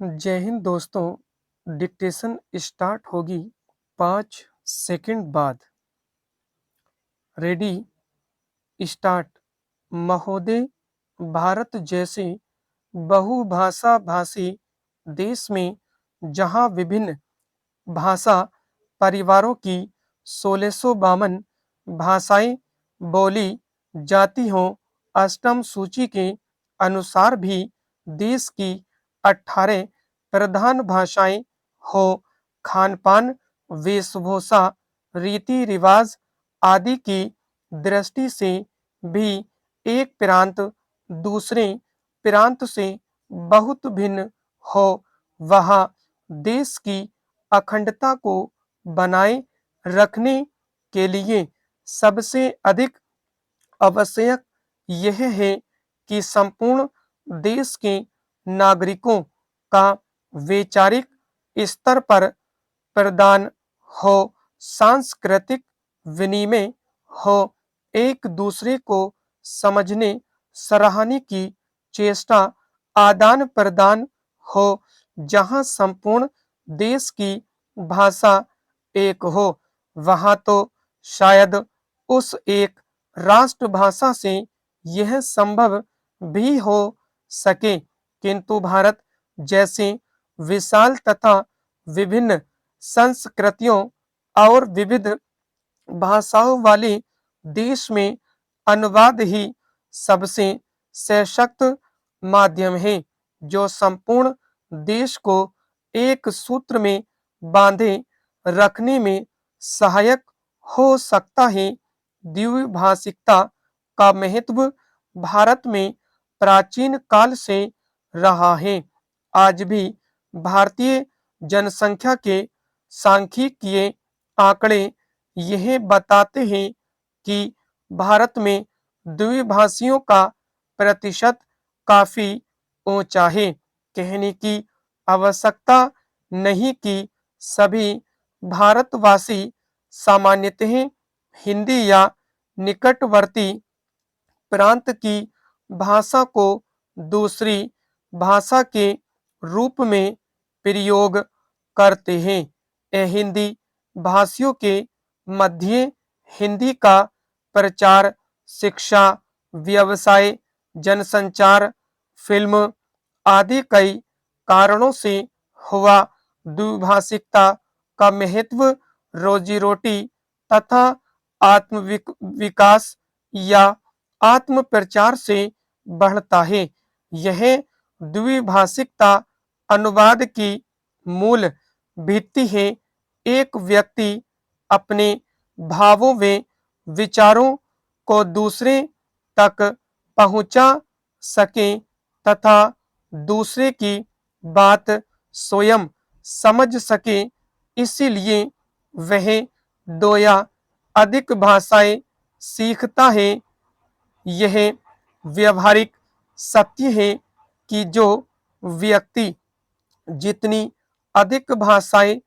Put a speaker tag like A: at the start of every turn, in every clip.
A: जय हिंद दोस्तों। Dictation start होगी 5 सेकंड बाद। Ready, start. महोदय, भारत जैसे बहुभाषा भाषी देश में जहां विभिन्न भाषा परिवारों की 1652 भाषाएं बोली जाती हों, अष्टम सूची के अनुसार भी देश की 18 प्रधान भाषाएं हो, खान-पान, वेशभूषा, रीति रिवाज आदि की दृष्टि से भी एक प्रांत दूसरे प्रांत से बहुत भिन्न हो, वहाँ देश की अखंडता को बनाए रखने के लिए सबसे अधिक आवश्यक यह है कि संपूर्ण देश के नागरिकों का वैचारिक स्तर पर प्रदान हो, सांस्कृतिक विनिमय हो, एक दूसरे को समझने सराहने की चेष्टा आदान प्रदान हो, जहां संपूर्ण देश की भाषा एक हो, वहां तो शायद उस एक राष्ट्रभाषा से यह संभव भी हो सके, किंतु भारत जैसे विशाल तथा विभिन्न संस्कृतियों और विविध भाषाओं वाले देश में अनुवाद ही सबसे सशक्त माध्यम है, जो संपूर्ण देश को एक सूत्र में बांधे रखने में सहायक हो सकता है। द्विभाषिकता का महत्व भारत में प्राचीन काल से रहा है। आज भी भारतीय जनसंख्या के सांख्यिकीय आंकड़े यह बताते हैं कि भारत में द्विभाषियों का प्रतिशत काफी ऊंचा है। कहने की आवश्यकता नहीं कि सभी भारतवासी सामान्यतः हिंदी या निकटवर्ती प्रांत की भाषा को दूसरी भाषा के रूप में प्रयोग करते हैं। हिंदी भाषियों के मध्य हिंदी का प्रचार शिक्षा, व्यवसाय, जनसंचार, फिल्म आदि कई कारणों से हुआ। द्विभाषिकता का महत्व रोजी रोटी तथा आत्म विकास या आत्म प्रचार से बढ़ता है। यह द्विभाषिकता अनुवाद की मूल भित्ति है। एक व्यक्ति अपने भावों व विचारों को दूसरे तक पहुंचा सके तथा दूसरे की बात स्वयं समझ सके, इसीलिए वह दो या अधिक भाषाएं सीखता है। यह व्यवहारिक सत्य है कि जो व्यक्ति जितनी अधिक भाषाएं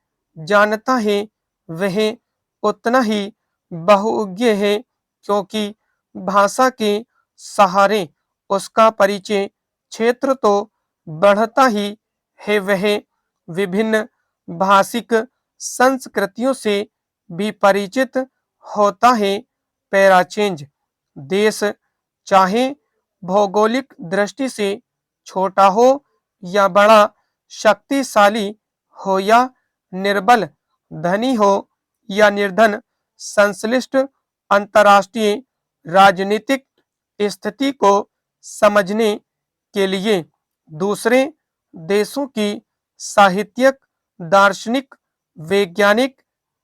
A: जानता है, वह उतना ही बहुज्ञ है, क्योंकि भाषा के सहारे उसका परिचय क्षेत्र तो बढ़ता ही है, वह विभिन्न भाषिक संस्कृतियों से भी परिचित होता है। पैराचेंज देश चाहे भौगोलिक दृष्टि से छोटा हो या बड़ा, शक्तिशाली हो या निर्बल, धनी हो या निर्धन, संश्लिष्ट अंतर्राष्ट्रीय राजनीतिक स्थिति को समझने के लिए दूसरे देशों की साहित्यिक, दार्शनिक, वैज्ञानिक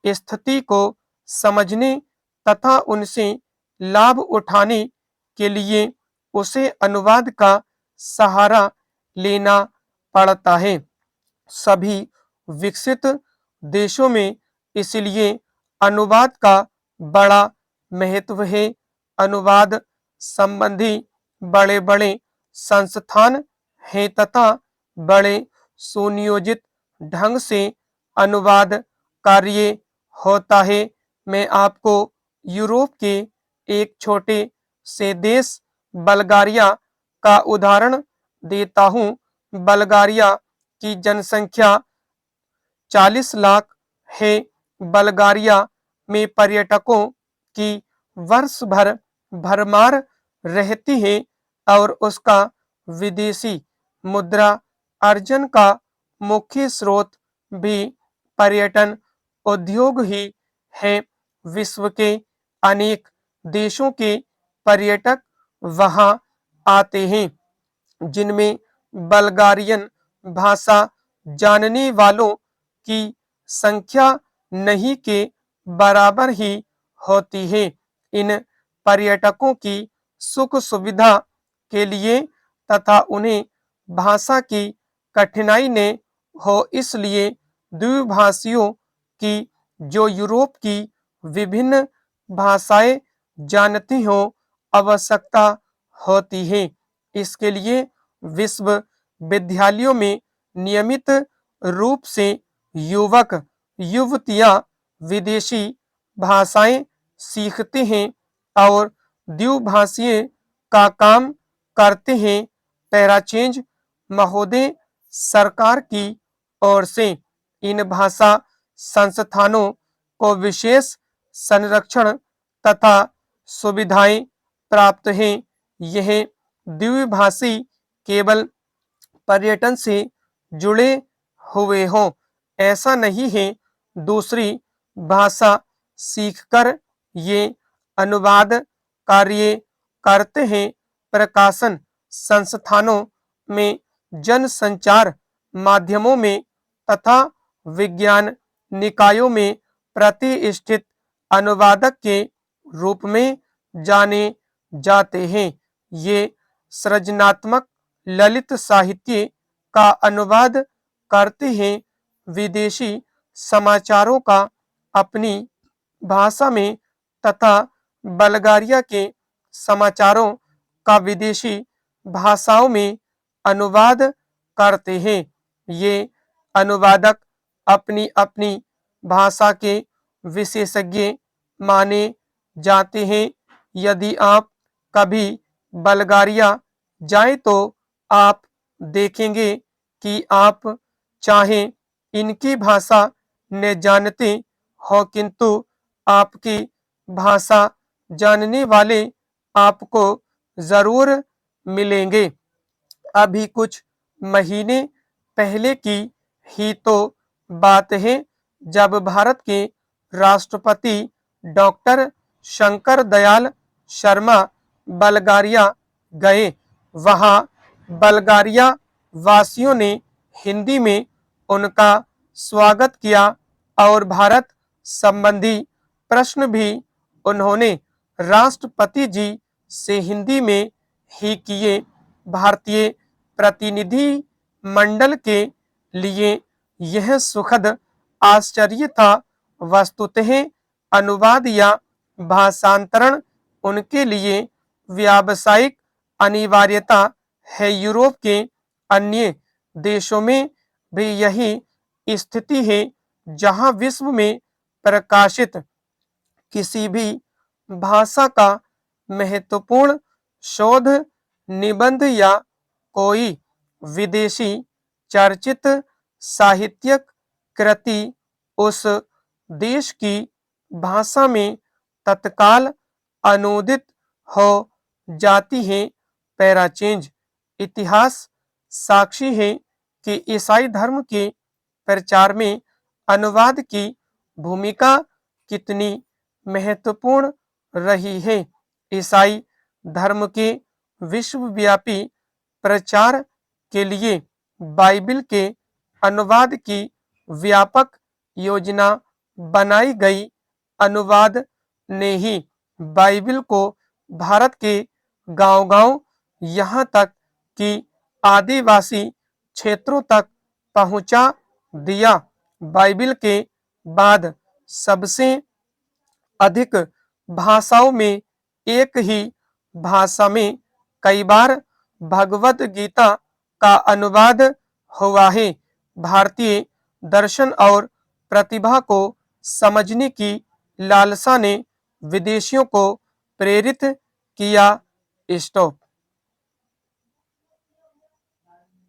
A: स्थिति को समझने तथा उनसे लाभ उठाने के लिए उसे अनुवाद का सहारा लेना पड़ता है। सभी विकसित देशों में इसलिए अनुवाद का बड़ा महत्व है। अनुवाद संबंधी बड़े-बड़े संस्थान हैं तथा बड़े सुनियोजित ढंग से अनुवाद कार्य होता है। मैं आपको यूरोप के एक छोटे से देश बल्गारिया का उदाहरण देता हूँ। बल्गारिया की जनसंख्या 40 लाख है। बल्गारिया में पर्यटकों की वर्ष भर भरमार रहती है और उसका विदेशी मुद्रा अर्जन का मुख्य स्रोत भी पर्यटन उद्योग ही है। विश्व के अनेक देशों के पर्यटक वहां आते हैं, जिनमें बल्गारियन भाषा जानने वालों की संख्या नहीं के बराबर ही होती है। इन पर्यटकों की सुख सुविधा के लिए तथा उन्हें भाषा की कठिनाई ने हो, इसलिए द्विभाषियों की जो यूरोप की विभिन्न भाषाएं जानती हो आवश्यकता होती है। इसके लिए विश्वविद्यालयों में नियमित रूप से युवक युवतियां विदेशी भाषाएं सीखते हैं और द्विभाषीय का काम करते हैं। पैराचेंज महोदय सरकार की ओर से इन भाषा संस्थानों को विशेष संरक्षण तथा सुविधाएं प्राप्त हैं। यह द्विभाषी केवल पर्यटन से जुड़े हुए हों ऐसा नहीं है। दूसरी भाषा सीखकर ये अनुवाद कार्य करते हैं। प्रकाशन संस्थानों में, जनसंचार माध्यमों में तथा विज्ञान निकायों में प्रतिष्ठित अनुवादक के रूप में जाने जाते हैं। ये सृजनात्मक ललित साहित्य का अनुवाद करते हैं। विदेशी समाचारों का अपनी भाषा में तथा बल्गारिया के समाचारों का विदेशी भाषाओं में अनुवाद करते हैं। ये अनुवादक अपनी अपनी भाषा के विशेषज्ञ माने जाते हैं। यदि आप कभी बल्गारिया जाएं तो आप देखेंगे कि आप चाहे इनकी भाषा न जानते हो, किंतु आपकी भाषा जानने वाले आपको जरूर मिलेंगे। अभी कुछ महीने पहले की ही तो बात है जब भारत के राष्ट्रपति डॉक्टर शंकर दयाल शर्मा बल्गारिया गए। वहां बल्गारिया वासियों ने हिंदी में उनका स्वागत किया और भारत संबंधी प्रश्न भी उन्होंने राष्ट्रपति जी से हिंदी में ही किए। भारतीय प्रतिनिधि मंडल के लिए यह सुखद आश्चर्य था। वस्तुतः अनुवाद या भाषांतरण उनके लिए व्यावसायिक अनिवार्यता है। यूरोप के अन्य देशों में भी यही स्थिति है, जहां विश्व में प्रकाशित किसी भी भाषा का महत्वपूर्ण शोध निबंध या कोई विदेशी चर्चित साहित्यिक कृति उस देश की भाषा में तत्काल अनुदित हो जाती है। पैराचेंज इतिहास साक्षी है कि ईसाई धर्म के प्रचार में अनुवाद की भूमिका कितनी महत्वपूर्ण रही है। ईसाई धर्म के विश्वव्यापी प्रचार के लिए बाइबिल के अनुवाद की व्यापक योजना बनाई गई। अनुवाद ने ही बाइबिल को भारत के गांव-गांव यहाँ तक कि आदिवासी क्षेत्रों तक पहुंचा दिया। बाइबिल के बाद सबसे अधिक भाषाओं में एक ही भाषा में कई बार भगवत गीता का अनुवाद हुआ है। भारतीय दर्शन और प्रतिभा को समझने की लालसा ने विदेशियों को प्रेरित किया। स्टॉप।